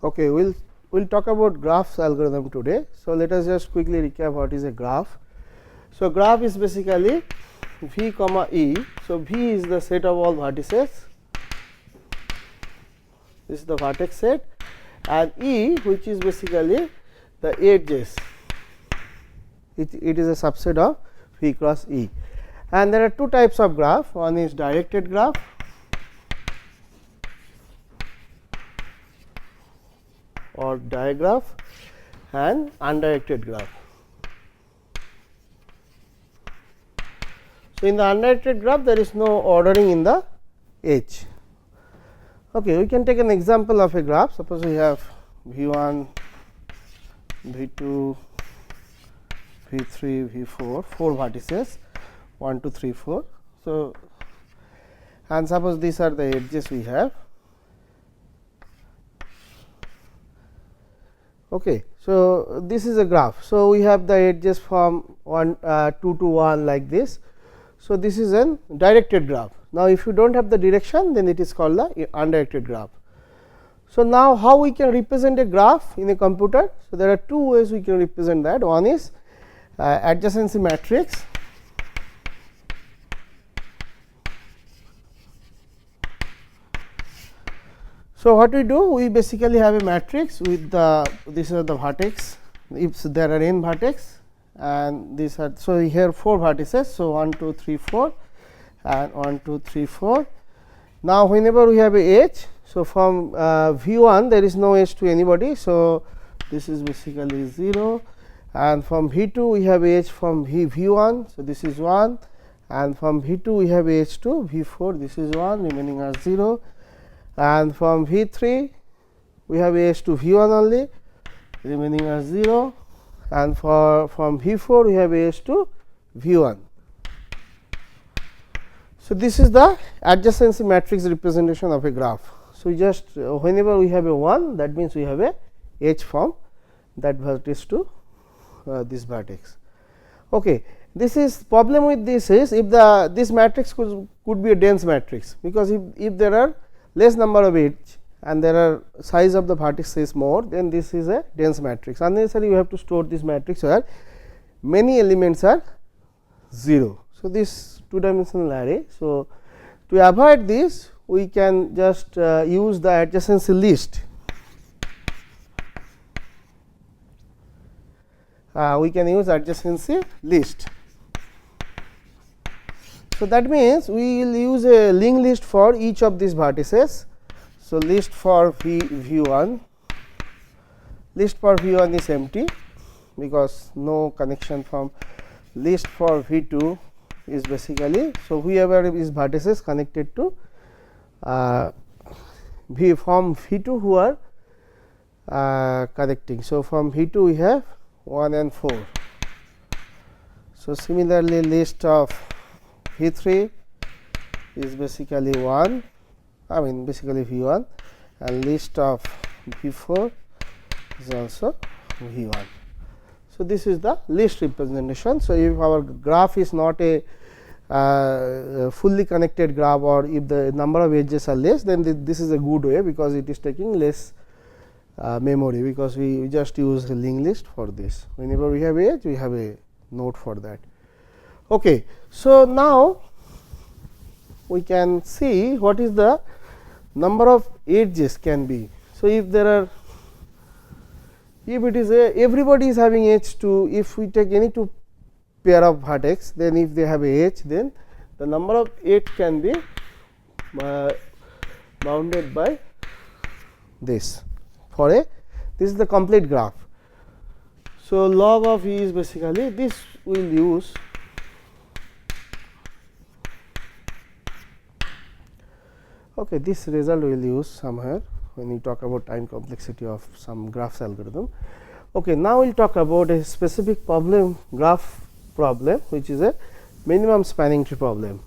Okay, we'll talk about graphs algorithm today. So let us just quickly recap what is a graph. So graph is basically V comma E. So V is the set of all vertices. This is the vertex set, and E, which is basically the edges. It is a subset of V cross E. And there are two types of graph. One is directed graph or digraph, and undirected graph. So in the undirected graph, there is no ordering in the edge. Okay, we can take an example of a graph. Suppose we have V1, V2, V3, V4, 4 vertices, 1, 2, 3, 4. So, and suppose these are the edges we have. Okay, so this is a graph. So we have the edges from 2 to 1 like this. So this is an directed graph. Now if you don't have the direction, then it is called the undirected graph. So now how we can represent a graph in a computer? So there are two ways we can represent that. One is adjacency matrix. So what we do? We basically have a matrix with these are the vertex. If there are n vertex, and these are, so here 4 vertices. So 1, 2, 3, 4, and 1, 2, 3, 4. Now whenever we have a edge, so from V1 there is no edge to anybody. So this is basically 0, and from V2 we have edge from V1. So this is 1, and from V2 we have edge to V4. This is 1, remaining are 0. And from V3 we have edge to V1 only, remaining are 0, and from V4 we have edge to V1. So this is the adjacency matrix representation of a graph. So just whenever we have a 1, that means we have a edge from that vertex to this vertex. Okay, this is problem with this is if this matrix could be a dense matrix, because if there are less number of edge and there are size of the vertex is more, then this is a dense matrix. Unnecessarily you have to store this matrix where many elements are 0. So this 2-dimensional array. So to avoid this, we can just use the adjacency list. We can use adjacency list. So that means we will use a linked list for each of these vertices. So list for V1, list for V1 is empty because no connection from list for V2 is basically, so whoever is vertices connected to from V2 who are connecting. So from V2 we have 1 and 4. So similarly list of V3 is basically 1, I mean basically V1, and list of V4 is also V1. So this is the list representation. So if our graph is not a fully connected graph, or if the number of edges are less, then this is a good way, because it is taking less memory, because we just use a linked list for this. Whenever we have edge, we have a note for that. Okay, so now we can see what is the number of edges can be. So if there are, if it is a, everybody is having edge to, if we take any two pair of vertex, then if they have a edge, then the number of edge can be bounded by this. For a, this is the complete graph. So log of E is basically this we will use. Okay, this result we will use somewhere when we talk about time complexity of some graphs algorithm. Okay, now we will talk about a specific problem, graph problem, which is a minimum spanning tree problem.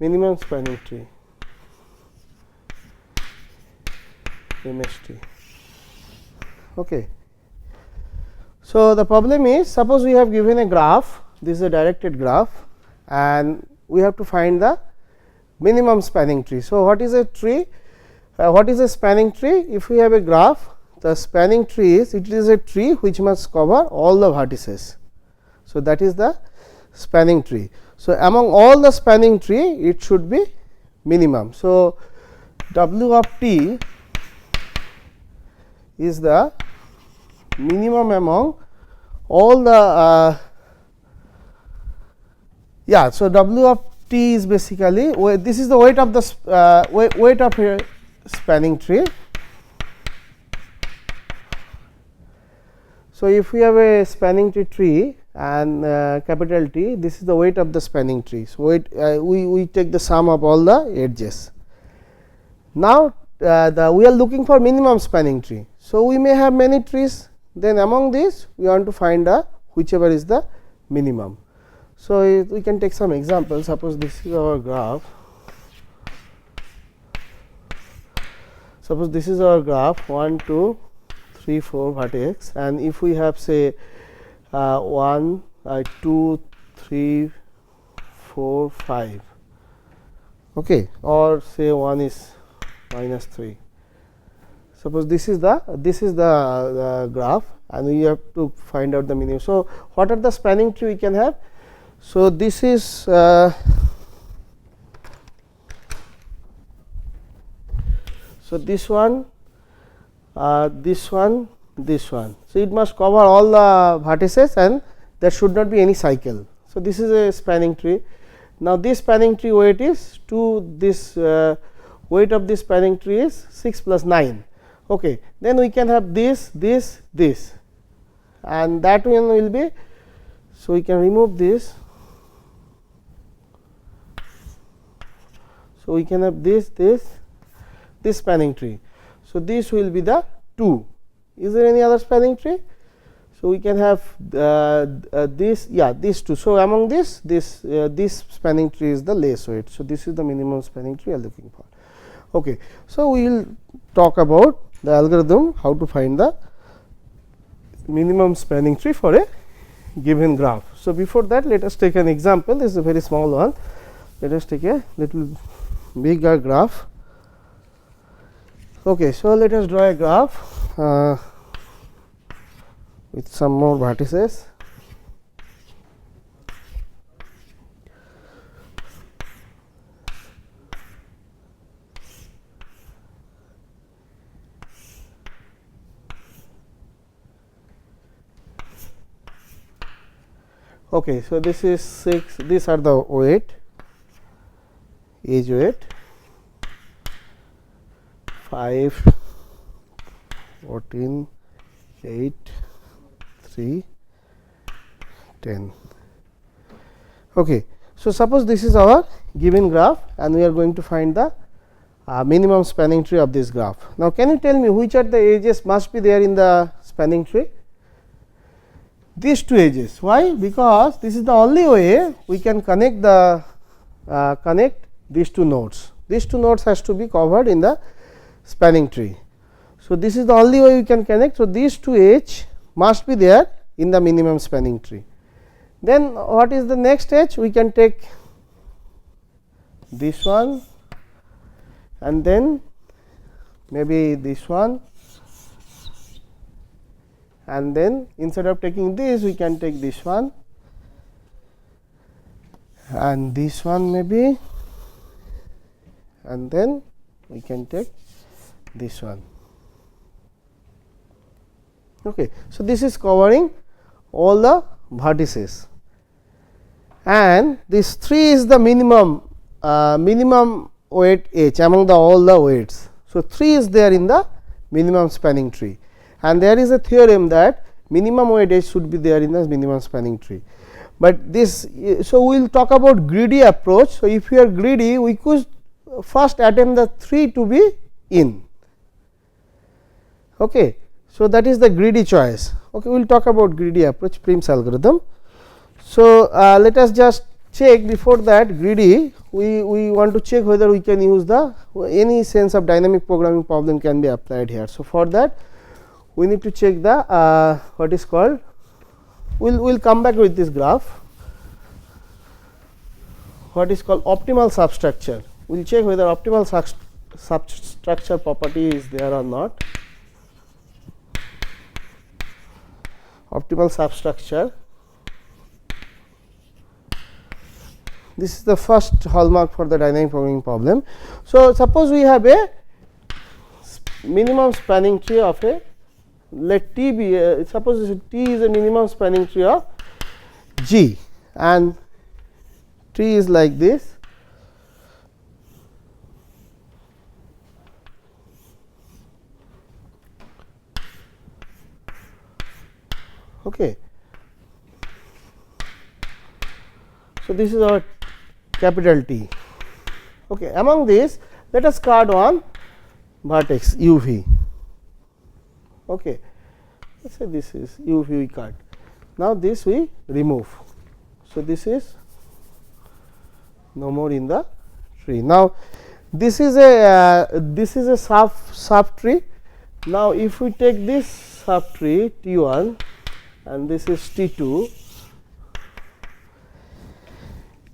Minimum spanning tree. MST. Okay. So, the problem is, suppose we have given a graph, this is a directed graph, and we have to find the minimum spanning tree. So, what is a tree? What is a spanning tree? If we have a graph, the spanning tree is, it is a tree which must cover all the vertices. So, that is the spanning tree. So, among all the spanning tree, it should be minimum. So, W of t is the minimum among all the So, W of t is basically this is the weight of the weight of a spanning tree. So, if we have a spanning tree and capital T, this is the weight of the spanning tree. So, we take the sum of all the edges. Now, we are looking for minimum spanning tree. So, we may have many trees, then among these we want to find whichever is the minimum. So, we can take some examples. Suppose this is our graph. Suppose this is our graph 1, 2, 3, 4 vertex, and if we have say 1, 2, 3, 4, 5, okay, or say 1 is minus 3. Suppose this is the graph, and we have to find out the minimum. So, what are the spanning tree we can have? So, this is so this one, this one, this one. So, it must cover all the vertices and there should not be any cycle. So, this is a spanning tree. Now, this spanning tree weight is 2, this weight of this spanning tree is 6 plus 9. Okay. Then we can have this, this, this, and that one will be. So, we can remove this. So, we can have this spanning tree. So, this will be the 2. Is there any other spanning tree? So, we can have this, these 2. So, among this spanning tree is the less weight. So, this is the minimum spanning tree we are looking for. Okay. So, we will talk about the algorithm how to find the minimum spanning tree for a given graph. So, before that, let us take an example. This is a very small one. Let us take a little bigger graph. Okay. So, let us draw a graph with some more vertices. Okay. So, this is 6, these are the weight, edge weight 5, 14, 8, 3, 10. Okay. So, suppose this is our given graph and we are going to find the minimum spanning tree of this graph. Now, can you tell me which are the edges must be there in the spanning tree? These 2 edges. Why? Because this is the only way we can connect the connect these 2 nodes. These 2 nodes has to be covered in the spanning tree. So, this is the only way we can connect. So, these 2 edge must be there in the minimum spanning tree. Then what is the next edge? We can take this one and then maybe this one, and then instead of taking this we can take this one and this one maybe, and then we can take this one. Okay. So, this is covering all the vertices, and this 3 is the minimum weight edge among all the weights. So, 3 is there in the minimum spanning tree, and there is a theorem that minimum weight edge should be there in the minimum spanning tree. But this, so we will talk about greedy approach. So, if we are greedy, we could first attempt the 3 to be in. Okay. So, that is the greedy choice. Okay, we will talk about greedy approach, Prim's algorithm. So, let us just check before that greedy, we want to check whether we can use the any sense of dynamic programming problem can be applied here. So, for that we need to check the what is called we'll come back with this graph, what is called optimal substructure. We'll check whether optimal substructure property is there or not. Optimal substructure. This is the first hallmark for the dynamic programming problem. So, suppose we have a minimum spanning tree of a, let T be suppose T is a minimum spanning tree of G, and tree is like this. Okay. So, this is our capital T. Okay. Among these, let us card one vertex u v. Okay. Let us say this is u v we cut. Now, this we remove. So, this is no more in the tree. Now, this is a sub tree. Now, if we take this sub tree T1 and this is T2,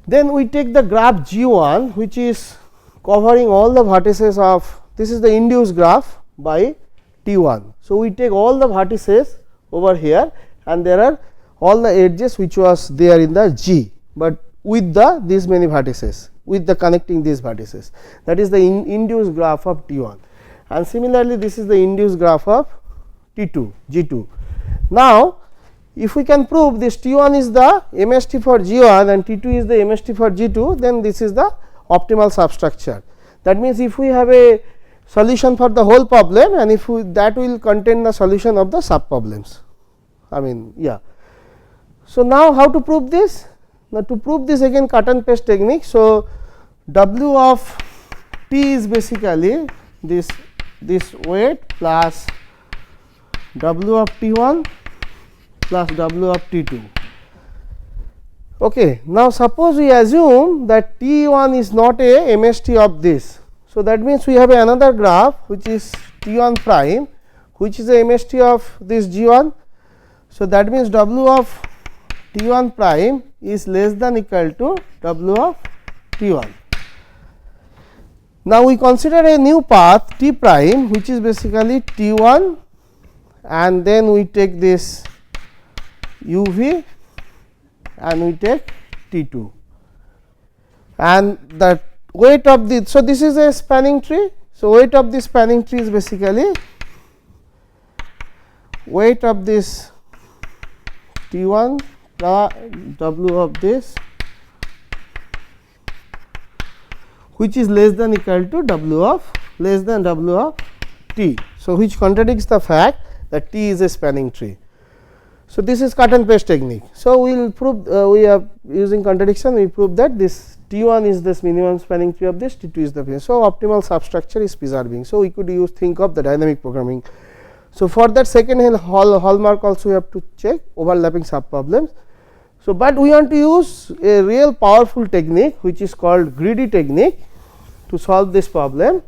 then we take the graph G1, which is covering all the vertices of, this is the induced graph by T1. So, we take all the vertices over here, and there are all the edges which was there in the G, but with the these many vertices, with the connecting these vertices, that is the induced graph of T1, and similarly this is the induced graph of T2 G2. Now, if we can prove this T1 is the MST for G1 and T2 is the MST for G2, then this is the optimal substructure. That means, if we have a solution for the whole problem, and if we, that will contain the solution of the sub problems. I mean, yeah. So, now how to prove this? Now, to prove this, again cut and paste technique. So, W of T is basically this weight plus W of T1 plus W of T2. Okay. Now, suppose we assume that T1 is not a MST of this. So, that means, we have another graph which is T1 prime, which is a MST of this G1. So, that means, W of T1 prime is less than equal to W of T1. Now, we consider a new path T prime, which is basically T1, and then we take this u v and we take T2, and the weight of the, so this is a spanning tree. So, weight of this spanning tree is basically weight of this T1 W of this, which is less than equal to W of less than W of T. So, which contradicts the fact that T is a spanning tree. So, this is cut and paste technique. So, we will prove we are using contradiction, we prove that this T1 is this minimum spanning tree of this, T2 is the, so optimal substructure is preserving. So, we could use think of the dynamic programming. So, for that second hallmark also we have to check overlapping sub problems. So, but we want to use a real powerful technique which is called greedy technique to solve this problem.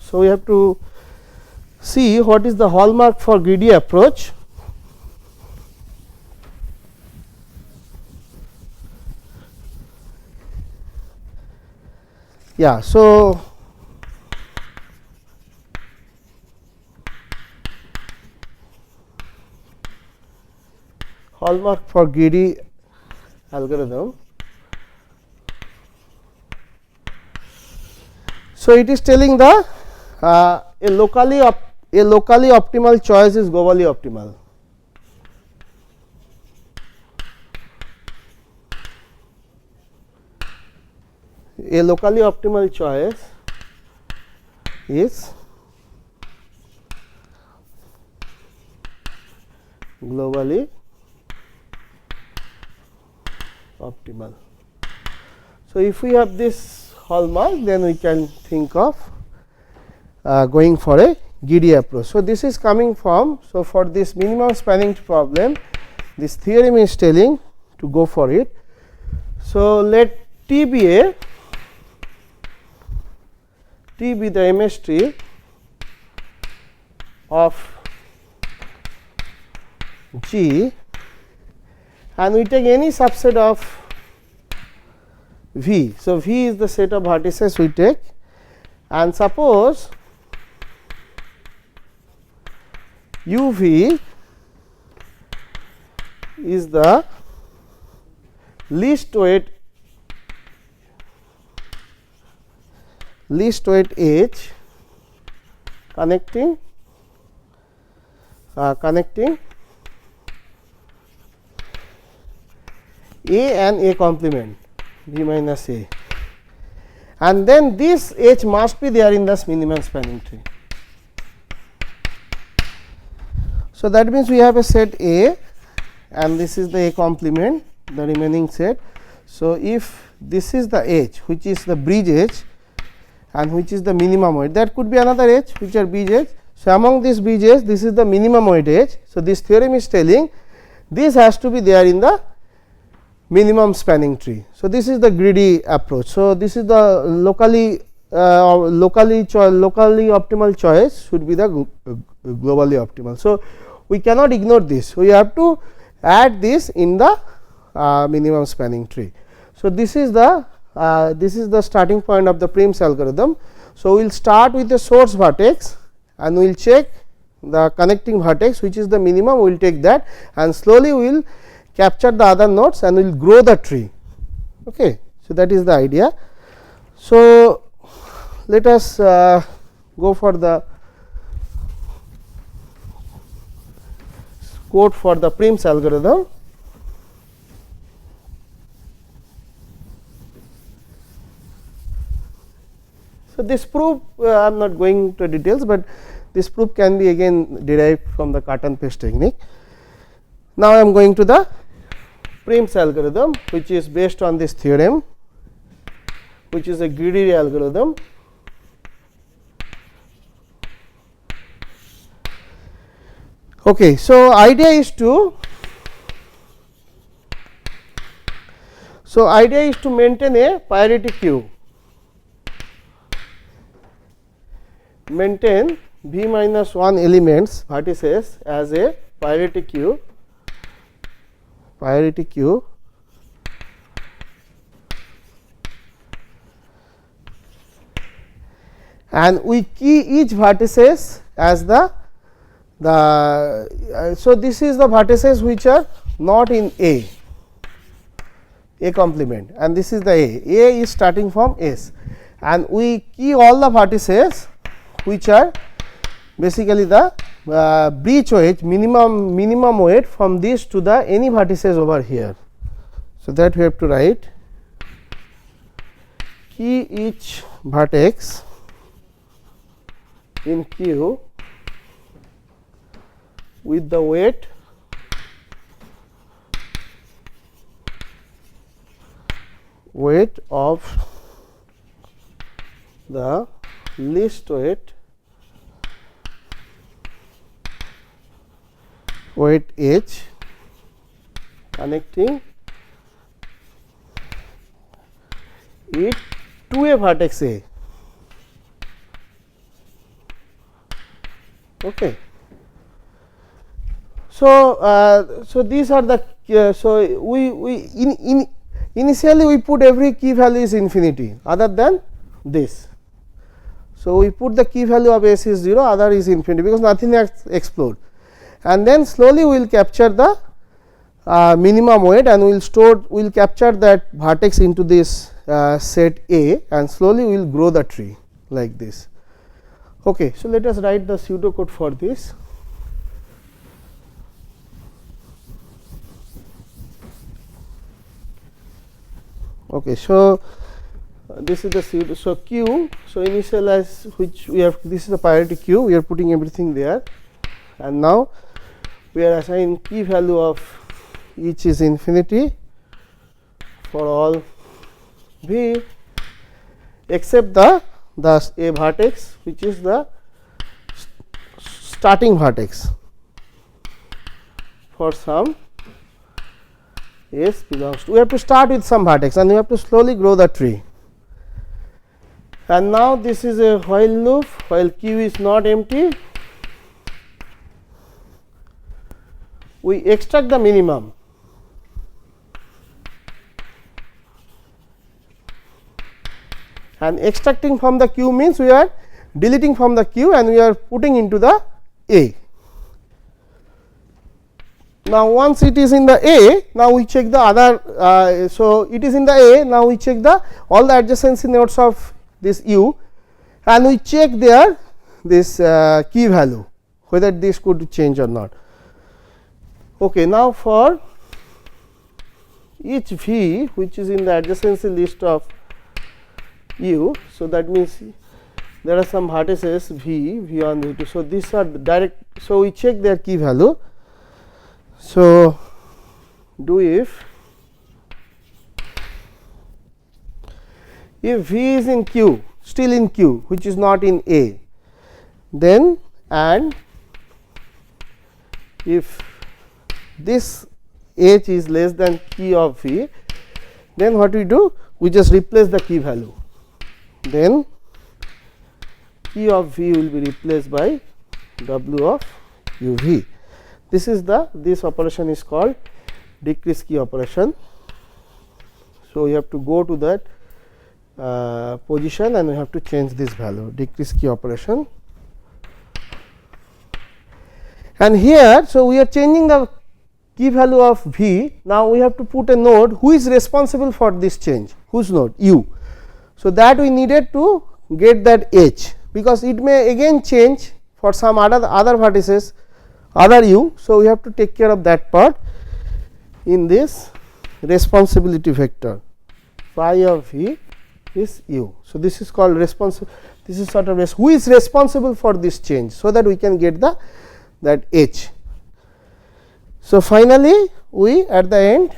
So, we have to see what is the hallmark for greedy approach. Yeah. So, hallmark for greedy algorithm. So, it is telling the a locally optimal choice is globally optimal. A locally optimal choice is globally optimal. So, if we have this hallmark, then we can think of going for a greedy approach. So, this is coming from, so for this minimum spanning problem, this theorem is telling to go for it. So, let T be the MST of G and we take any subset of V. So, V is the set of vertices we take, and suppose U V is the least weight edge connecting A and A complement B minus A, and then this H must be there in this minimum spanning tree. So, that means we have a set A and this is the A complement, the remaining set. So, if this is the H which is the bridge edge and which is the minimum weight, that could be another edge which are bridge edge. So, among these bridge edge, this is the minimum weight edge. So, this theorem is telling this has to be there in the minimum spanning tree. So, this is the greedy approach. So, this is the locally optimal choice should be the globally optimal. So, we cannot ignore this, we have to add this in the minimum spanning tree. So, this is the starting point of the Prim's algorithm. So, we will start with the source vertex and we will check the connecting vertex which is the minimum, we will take that and slowly we will capture the other nodes and we will grow the tree. Okay. So, that is the idea. So, let us go for the code for the Prim's algorithm. So, this proof I am not going to details, but this proof can be again derived from the cut and paste technique. Now, I am going to the Prim's algorithm which is based on this theorem, which is a greedy algorithm. Okay, so idea is to maintain a priority queue, maintain V minus 1 elements vertices as a priority queue, and we key each vertices as so this is the vertices which are not in A complement, and this is the A is starting from S, and we key all the vertices which are basically the breach weight minimum weight from this to the any vertices over here. So, that we have to write key each vertex in Q with the weight of the least weight edge connecting it to a vertex A. Okay. So, so these are the so we initially we put every key value is infinity other than this. So, we put the key value of S is 0, other is infinity because nothing has explored, and then slowly we will capture the minimum weight and we will capture that vertex into this set A and slowly we will grow the tree like this. Okay. So, let us write the pseudocode for this. Okay. So, this is the pseudo. So, Q. So, initialize which we have, this is the priority Q, we are putting everything there, and now we are assigning key value of each is infinity for all V except the A vertex which is the starting vertex for some S belongs to. We have to start with some vertex and we have to slowly grow the tree. And now this is a while loop, while Q is not empty, we extract the minimum. And extracting from the Q means we are deleting from the Q and we are putting into the A. Now, once it is in the A, now we check the other. So, it is in the A, now we check the all the adjacency nodes of this U and we check their this key value, whether this could change or not. Okay, now, for each V which is in the adjacency list of U. So, that means there are some vertices V, V1, V2. So, these are direct. So, we check their key value. So, do if V is in Q, still in Q, which is not in A, then and if this H is less than key of V, then what we do? We just replace the key value. Then key of V will be replaced by W of U V. This is this operation is called decrease key operation. So, you have to go to that position and we have to change this value, decrease key operation. And here, so we are changing the key value of V. Now, we have to put a node who is responsible for this change, whose node? U. So, that we needed to get that H, because it may again change for some other vertices, other U. So, we have to take care of that part in this responsibility vector. Phi of V is U. So, this is called responsible. This is sort of who is responsible for this change, so that we can get that H. So, finally, we at the end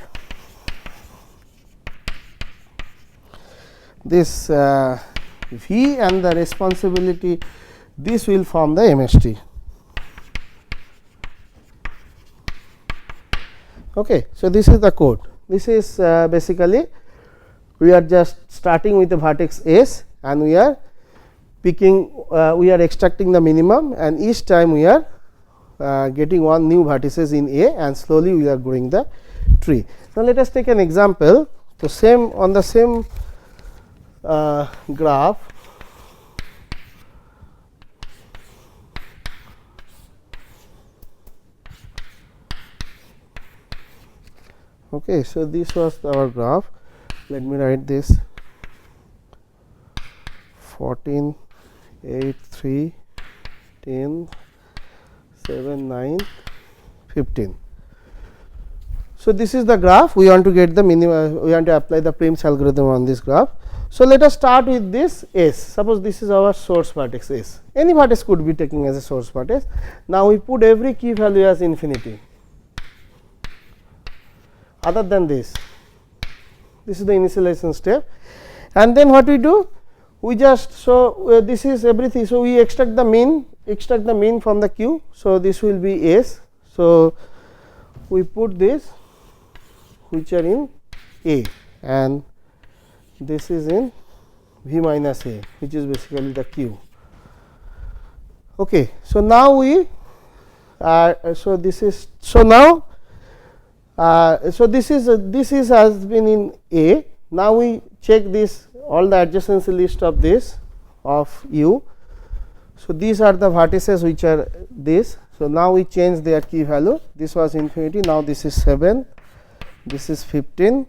this V and the responsibility, this will form the MST. Okay. So, this is the code. This is basically we are just starting with the vertex S and we are picking, we are extracting the minimum, and each time we are getting one new vertices in A and slowly we are growing the tree. Now, let us take an example. So, same on the same graph. Okay, so this was our graph. Let me write this 14, 8, 3, 10, 7, 9, 15. So, this is the graph. We want to get the minimum, we want to apply the Prim's algorithm on this graph. So, let us start with this S. Suppose this is our source vertex S. Any vertex could be taken as a source vertex. Now, we put every key value as infinity other than this. This is the initialization step, and then what we do? We just, so this is everything. So, we extract the mean from the Q. So, this will be S. So, we put this which are in A, and this is in V minus A, which is basically the Q. Okay. So, now we so this is, so now so this is has been in A. Now, we check this all the adjacency list of this of U. So, these are the vertices which are this. So, now we change their key value. This was infinity, now this is 7, this is 15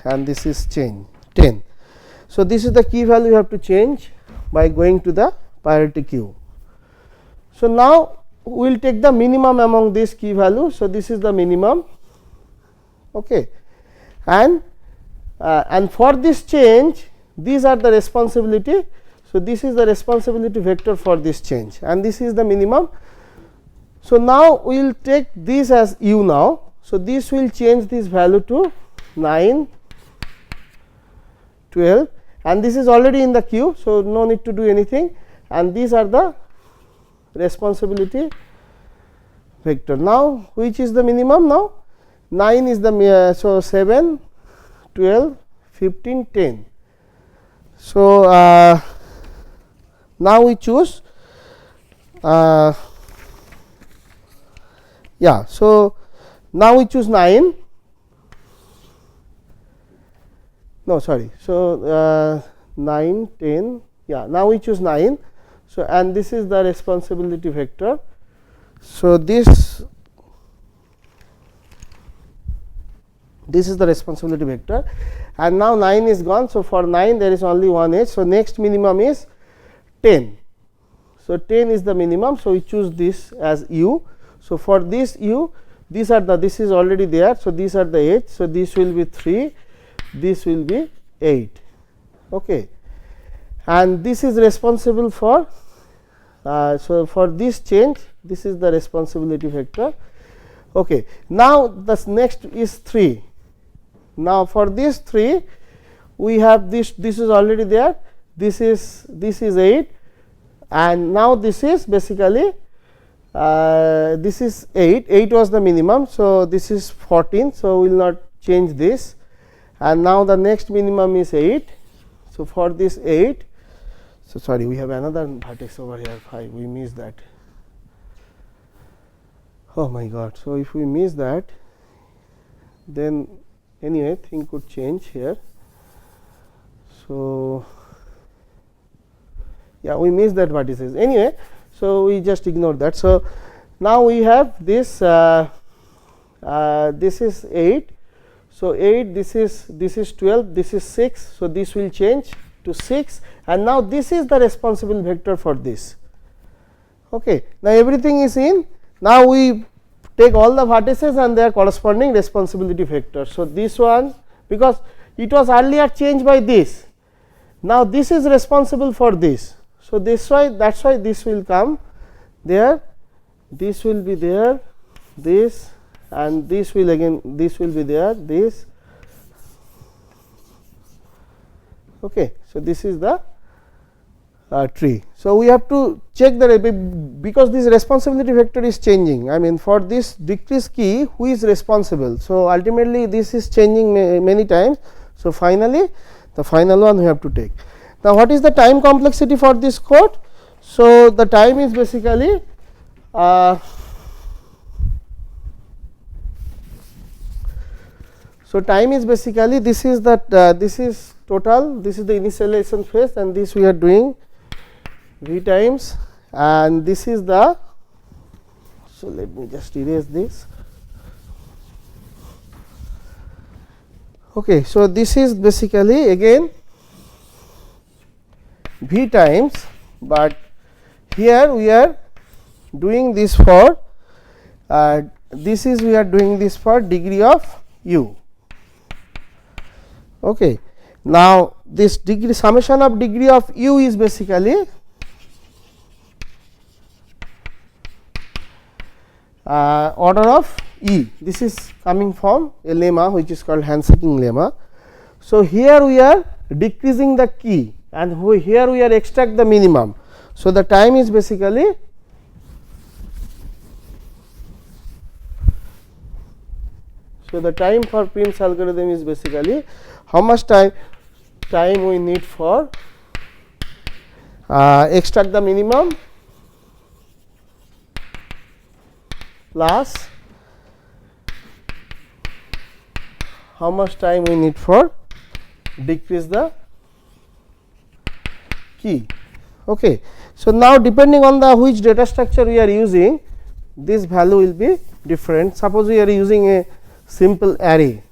and this is 10. So, this is the key value you have to change by going to the priority queue. So, now we will take the minimum among this key value. So, this is the minimum. Okay. And for this change, these are the responsibility. So, this is the responsibility vector for this change, and this is the minimum. So, now we will take this as U now. So, this will change this value to 9, 12, and this is already in the queue. So, no need to do anything, and these are the responsibility vector. Now, which is the minimum now? 9 is the so 7, 12, 15, 10. So, now we choose yeah. So, now we choose 9. No, sorry. So, 9, 10, yeah, now we choose 9. So, and this is the responsibility vector. So, this is the responsibility vector, and now 9 is gone. So, for 9 there is only one edge. So, next minimum is 10. So, 10 is the minimum. So, we choose this as u. So, for this u, these are the, this is already there. So, these are the edge. So, this will be 3, this will be 8, okay. And this is responsible for, so for this change, this is the responsibility vector, okay. Now, the next is 3. Now, for this 3, we have this is already there, this is 8, and now this is basically this is 8 was the minimum. So, this is 14. So, we will not change this, and now the next minimum is 8. So, for this 8, so sorry, we have another vertex over here 5, we missed that. Oh my god. So, if we miss that, then anyway thing could change here. So, yeah, we missed that vertices anyway. So, we just ignore that. So, now we have this this is 8. So, 8, this is 12, this is 6. So, this will change to 6, and now this is the responsible vector for this, okay. Now, everything is in. Now, we take all the vertices and their corresponding responsibility vectors. So, this one, because it was earlier changed by this, now this is responsible for this. So, that's why this will come there, this will be there, this, and this will again, this will be there, this, okay. So, this is the tree. So, we have to check that, because this responsibility vector is changing. I mean, for this decrease key, who is responsible? So, ultimately this is changing many times. So, finally, the final one we have to take. Now, what is the time complexity for this code? So, the time is basically so time is basically, this is that this is total, this is the initialization phase, and this we are doing v times, and this is the, so let me just erase this, okay. So, this is basically again v times, but here we are doing this for this is we are doing this for degree of u, okay. Now, this degree summation of degree of u is basically order of E. This is coming from a lemma which is called handshaking lemma. So, here we are decreasing the key, and here we are extract the minimum. So, the time is basically so the time for Prim's algorithm is basically how much time we need for extract the minimum plus how much time we need for decrease the key, okay. So, now depending on the which data structure we are using, this value will be different. Suppose we are using a simple array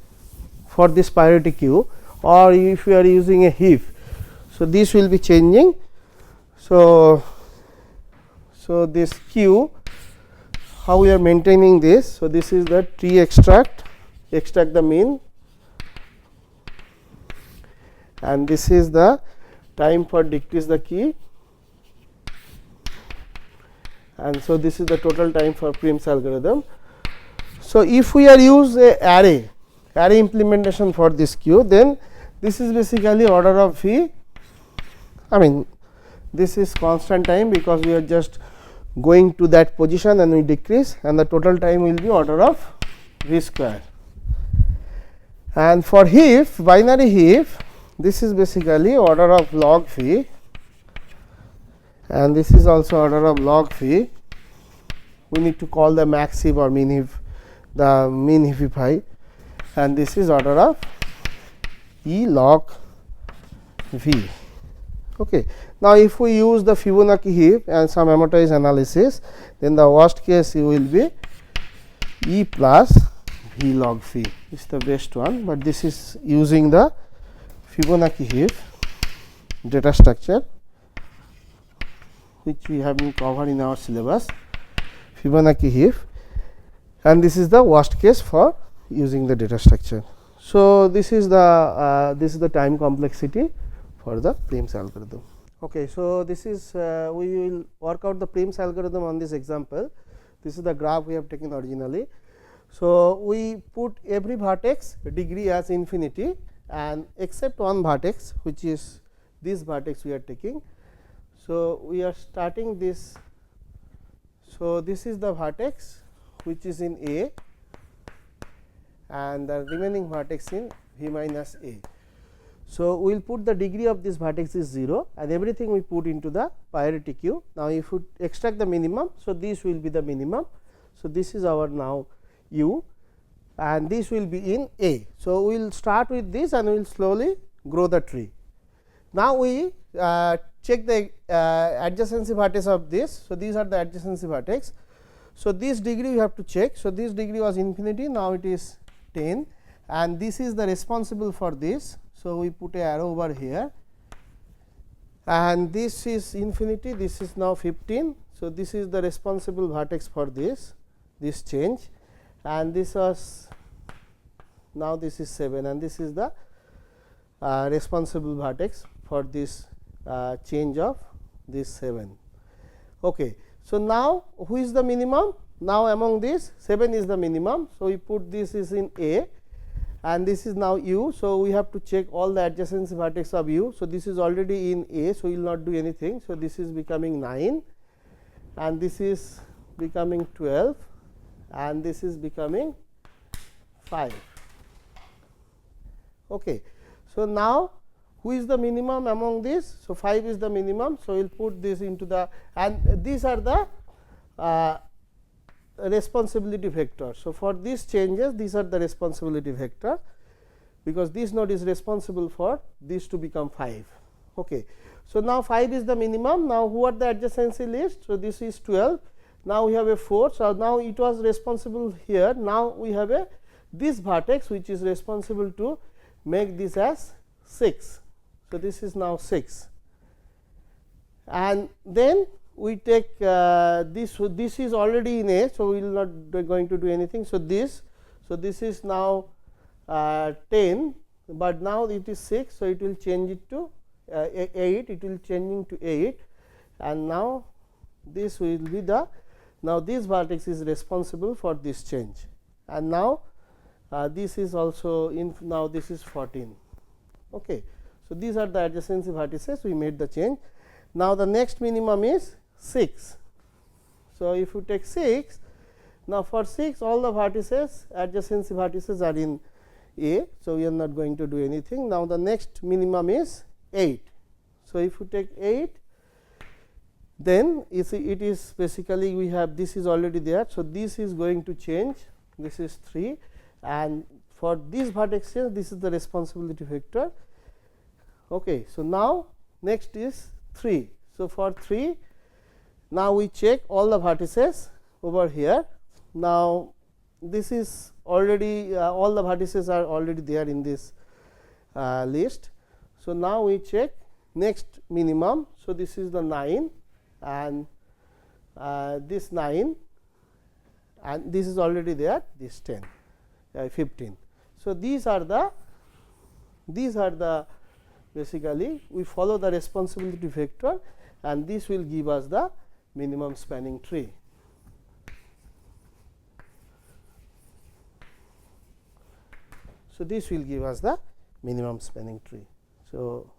for this priority queue, or if we are using a heap, so this will be changing. So, this queue, how we are maintaining this? So, this is the tree extract the mean, and this is the time for decrease the key, and so this is the total time for Prim's algorithm. So, if we are use a array implementation for this queue, then this is basically order of v. I mean, this is constant time because we are just going to that position and we decrease, and the total time will be order of v square. And for heap, binary heap, this is basically order of log v, and this is also order of log v. We need to call the max heap or min heap the mean heap phi, and this is order of E log V. Okay. Now, if we use the Fibonacci heap and some amortized analysis, then the worst case will be E plus V log V is the best one, but this is using the Fibonacci heap data structure, which we have been covered in our syllabus, Fibonacci heap, and this is the worst case for using the data structure. So, this is the time complexity for the Prim's algorithm. Okay, so this is we will work out the Prim's algorithm on this example. This is the graph we have taken originally. So, we put every vertex degree as infinity, and except one vertex, which is this vertex we are taking. So, we are starting this. So, this is the vertex which is in A, and the remaining vertex in V minus A. So, we will put the degree of this vertex is 0, and everything we put into the priority queue. Now, if you extract the minimum, so this will be the minimum. So, this is our now U, and this will be in A. So, we will start with this and we will slowly grow the tree. Now, we check the adjacency vertex of this. So, these are the adjacency vertex. So, this degree we have to check. So, this degree was infinity, now it is 10, and this is the responsible for this. So, we put a arrow over here, and this is infinity, this is now 15. So, this is the responsible vertex for this change, and this was now this is 7, and this is the responsible vertex for this change of this 7. Okay. So, now who is the minimum? Now, among this 7 is the minimum. So, we put this is in A, and this is now U. So, we have to check all the adjacency vertex of U. So, this is already in A. So, we will not do anything. So, this is becoming 9, and this is becoming 12, and this is becoming 5. Okay. So, now who is the minimum among this? So, 5 is the minimum. So, we will put this into the, and these are the responsibility vector. So, for these changes, these are the responsibility vector, because this node is responsible for this to become 5. Okay. So, now 5 is the minimum. Now, who are the adjacency list? So, this is 12. Now, we have a 4. So, now it was responsible here. Now, we have a this vertex which is responsible to make this as 6. So, this is now 6, and then we take this. This is already in A. So, we will not going to do anything. So, this is now 10, but now it is 6. So, it will change it to 8, it will changing to 8, and now this will be the, now this vertex is responsible for this change, and now this is also in, now this is 14. Okay. So, these are the adjacency vertices, we made the change. Now, the next minimum is 6. So, if you take 6, now for 6 all the vertices, adjacency vertices are in A. So, we are not going to do anything. Now, the next minimum is 8. So, if you take 8, then it is basically we have this is already there. So, this is going to change, this is 3, and for these vertexes this is the responsibility vector. Okay. So, now next is 3. So, for 3, now we check all the vertices over here. Now, this is already all the vertices are already there in this list. So, now we check next minimum. So, this is the 9, and this 9, and this is already there, this 10, 15. So, these are the basically we follow the responsibility vector, and this will give us the minimum spanning tree. So, this will give us the minimum spanning tree. So,